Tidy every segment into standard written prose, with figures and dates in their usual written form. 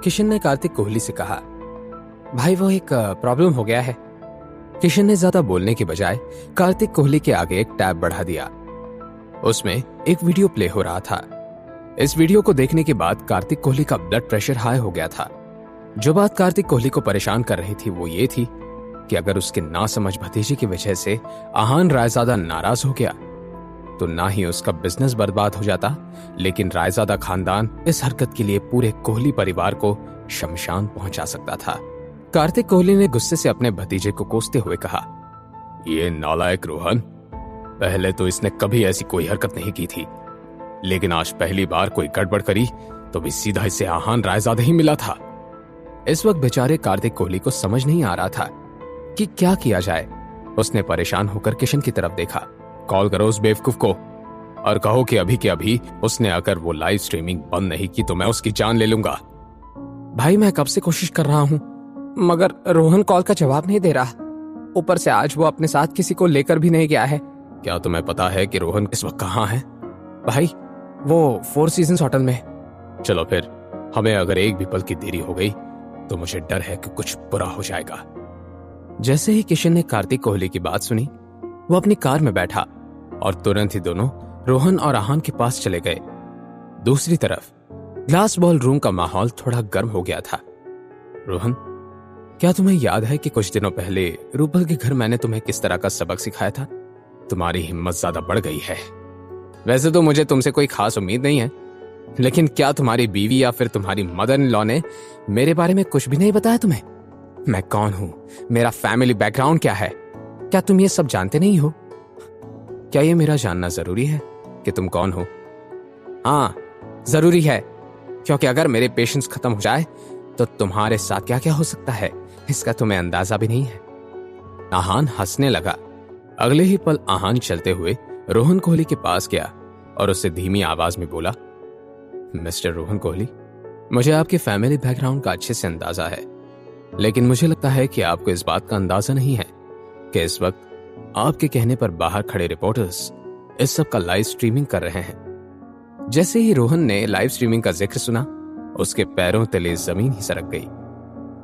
किशन ने कार्तिक कोहली से कहा, भाई वो एक प्रॉब्लम हो गया है। किशन ने ज्यादा बोलने के बजाय कार्तिक कोहली के आगे एक टैब बढ़ा दिया। उसमें एक वीडियो प्ले हो रहा था। इस वीडियो को देखने के बाद कार्तिक कोहली का ब्लड प्रेशर हाई हो गया था। जो बात कार्तिक कोहली को परेशान कर रही थी वो ये थी कि अगर उसके नासमझ भतीजे की वजह से आहान रायजादा नाराज हो गया तो ना ही उसका बिजनेस बर्बाद हो जाता, लेकिन रायजादा खानदान इस हरकत के लिए पूरे कोहली परिवार को शमशान पहुंचा सकता था। कार्तिक कोहली ने गुस्से से अपने भतीजे को कोसते हुए कहा, ये नालायक रोहन, पहले तो इसने कभी ऐसी कोई हरकत नहीं की थी, लेकिन आज पहली बार कोई गड़बड़ करी तो भी सीधा इसे आहान रायजादा ही मिला था। इस वक्त बेचारे कार्तिक कोहली को समझ नहीं आ रहा था कि क्या किया जाए। उसने परेशान होकर किशन की तरफ देखा। कॉल करो उस बेवकूफ को और कहो कि अभी के अभी उसने अगर वो लाइव स्ट्रीमिंग बंद नहीं की तो मैं उसकी जान ले लूंगा। भाई मैं कब से कोशिश कर रहा हूं, मगर रोहन कॉल का जवाब नहीं दे रहा। ऊपर से आज वो अपने साथ किसी को लेकर भी नहीं गया है। क्या तुम्हें पता है कि रोहन इस वक्त कहाँ है? भाई वो 4 सीजन्स होटल में। चलो फिर, हमें अगर एक भी पल की देरी हो गई तो मुझे डर है कि कुछ बुरा हो जाएगा। जैसे ही किशन ने कार्तिक कोहली की बात सुनी, वो अपनी कार में बैठा और तुरंत ही दोनों रोहन और आहान के पास चले गए। दूसरी तरफ ग्लास बॉल रूम का माहौल थोड़ा गर्म हो गया था। रोहन, क्या तुम्हें याद है कि कुछ दिनों पहले रूपल के घर मैंने तुम्हें किस तरह का सबक सिखाया था? तुम्हारी हिम्मत ज्यादा बढ़ गई है। वैसे तो मुझे तुमसे कोई खास उम्मीद नहीं है, लेकिन क्या तुम्हारी बीवी या फिर तुम्हारी मदर इन लॉ ने मेरे बारे में कुछ भी नहीं बताया तुम्हें? मैं कौन हूं, मेरा फैमिली बैकग्राउंड क्या है, क्या तुम ये सब जानते नहीं हो? क्या ये मेरा जानना जरूरी है कि तुम कौन हो? हाँ, जरूरी है, क्योंकि अगर मेरे पेशेंस खत्म हो जाए तो तुम्हारे साथ क्या क्या हो सकता है इसका तुम्हें अंदाजा भी नहीं है। आहान हंसने लगा। अगले ही पल आहान चलते हुए रोहन कोहली के पास गया और उससे धीमी आवाज में बोला, मिस्टर रोहन कोहली, मुझे आपके फैमिली बैकग्राउंड का अच्छे से अंदाजा है, लेकिन मुझे लगता है कि आपको इस बात का अंदाजा नहीं है कि इस वक्त आपके कहने पर बाहर खड़े रिपोर्टर्स इस सब का लाइव स्ट्रीमिंग कर रहे हैं। जैसे ही रोहन ने लाइव स्ट्रीमिंग का जिक्र सुना, उसके पैरों तले जमीन ही सरक गई।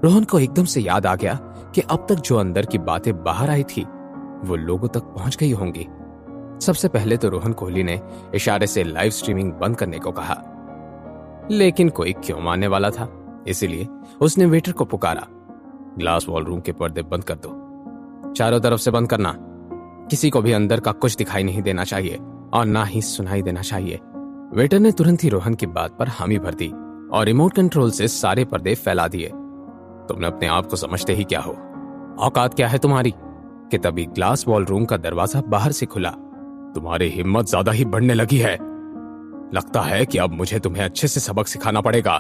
रोहन को एकदम से याद आ गया कि अब तक जो अंदर की बातें बाहर आई थी वो लोगों तक पहुंच गई होंगी। सबसे पहले तो रोहन कोहली ने इशारे से लाइव स्ट्रीमिंग बंद करने को कहा, लेकिन कोई क्यों मानने वाला था, इसीलिए उसने वेटर को पुकारा, ग्लास वॉल रूम के पर्दे बंद कर दो, चारों तरफ से बंद करना, किसी को भी अंदर का कुछ दिखाई नहीं देना चाहिए और ना ही सुनाई देना चाहिए। वेटर ने तुरंत ही रोहन की बात पर हामी भर दी और रिमोट कंट्रोल से सारे पर्दे फैला दिए। तुमने अपने आप को समझते ही क्या हो, औकात क्या है तुम्हारी? कि तभी ग्लास वॉल रूम का दरवाजा बाहर से खुला। तुम्हारी हिम्मत ज्यादा ही बढ़ने लगी है, लगता है कि अब मुझे तुम्हें अच्छे से सबक सिखाना पड़ेगा।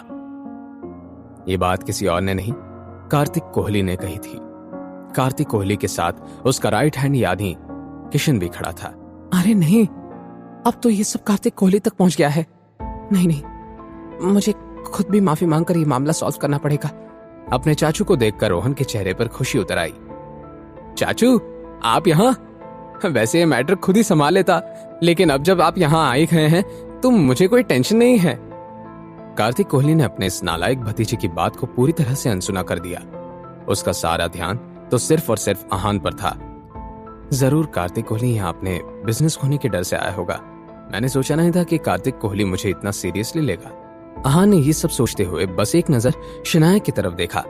ये बात किसी और ने नहीं, कार्तिक कोहली ने कही थी। कार्तिक कोहली के साथ उसका राइट हैंड यानी किशन भी खड़ा था। अरे नहीं, अब तो ये सब कार्तिक कोहली तक पहुंच गया है। नहीं नहीं, मुझे खुद भी माफी मांगकर ये मामला सॉल्व करना पड़ेगा। अपने चाचू को देखकर रोहन के चेहरे पर खुशी उतर आई। चाचू, आप यहाँ? वैसे ये मैटर खुद ही संभाल लेता, लेकिन अब जब आप यहाँ आए गए हैं तो मुझे कोई टेंशन नहीं है। कार्तिक कोहली ने अपने इस नालायक भतीजे की बात को पूरी तरह से अनसुना कर दिया। उसका सारा ध्यान तो सिर्फ और सिर्फ आहान पर था। जरूर कार्तिक कोहली यहाँ अपने बिजनेस खोने के डर से आया होगा। मैंने सोचा नहीं था कि कार्तिक कोहली मुझे इतना सीरियसली लेगा। आहान ने ये सब सोचते हुए बस एक नजर शनाया की तरफ देखा।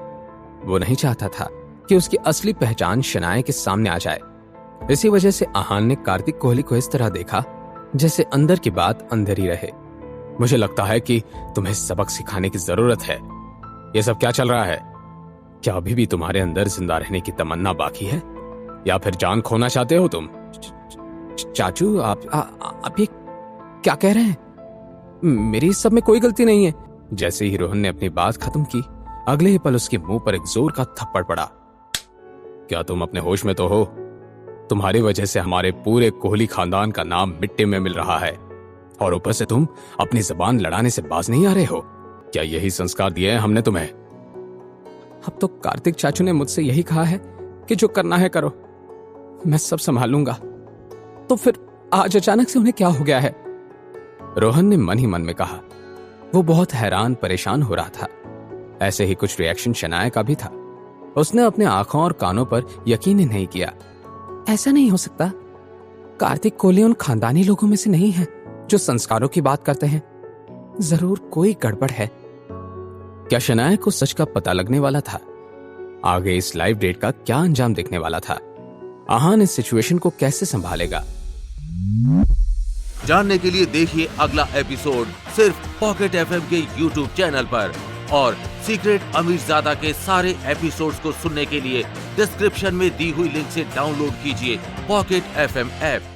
वो नहीं चाहता था कि उसकी असली पहचान शनाया के सामने आ जाए। इसी वजह से आहान ने कार्तिक कोहली को इस तरह देखा जैसे अंदर की बात अंदर ही रहे। मुझे लगता है कि तुम्हें सबक सिखाने की जरूरत है। ये सब क्या चल रहा है? क्या अभी भी तुम्हारे अंदर जिंदा रहने की तमन्ना बाकी है या फिर जान खोना चाहते हो तुम? चाचू, आप ये क्या कह रहे हैं? मेरी इस सब में कोई गलती नहीं है। जैसे ही रोहन ने अपनी बात खत्म की, अगले ही पल उसके मुंह पर एक जोर का थप्पड़ पड़ा। क्या तुम अपने होश में तो हो? तुम्हारी वजह से हमारे पूरे कोहली खानदान का नाम मिट्टी में मिल रहा है और ऊपर से तुम अपनी जबान लड़ाने से बाज नहीं आ रहे हो। क्या यही संस्कार दिए हैं हमने तुम्हें? अब तो कार्तिक चाचू ने मुझसे यही कहा है कि जो करना है करो, मैं सब संभाल लूंगा। तो फिर आज अचानक से उन्हें क्या हो गया है? रोहन ने मन ही मन में कहा। वो बहुत हैरान परेशान हो रहा था। ऐसे ही कुछ रिएक्शन शनाया का भी था। उसने अपने आंखों और कानों पर यकीन ही नहीं किया। ऐसा नहीं हो सकता, कार्तिक कोहली उन खानदानी लोगों में से नहीं है जो संस्कारों की बात करते हैं। जरूर कोई गड़बड़ है। क्या शनाया को सच का पता लगने वाला था? आगे इस लाइव डेट का क्या अंजाम दिखने वाला था? आहान इस सिचुएशन को कैसे संभालेगा? जानने के लिए देखिए अगला एपिसोड सिर्फ पॉकेट एफएम के YouTube चैनल पर। और सीक्रेट अमीरजादा के सारे एपिसोड्स को सुनने के लिए डिस्क्रिप्शन में दी हुई लिंक से डाउनलोड कीजिए पॉकेट एफएम ऐप।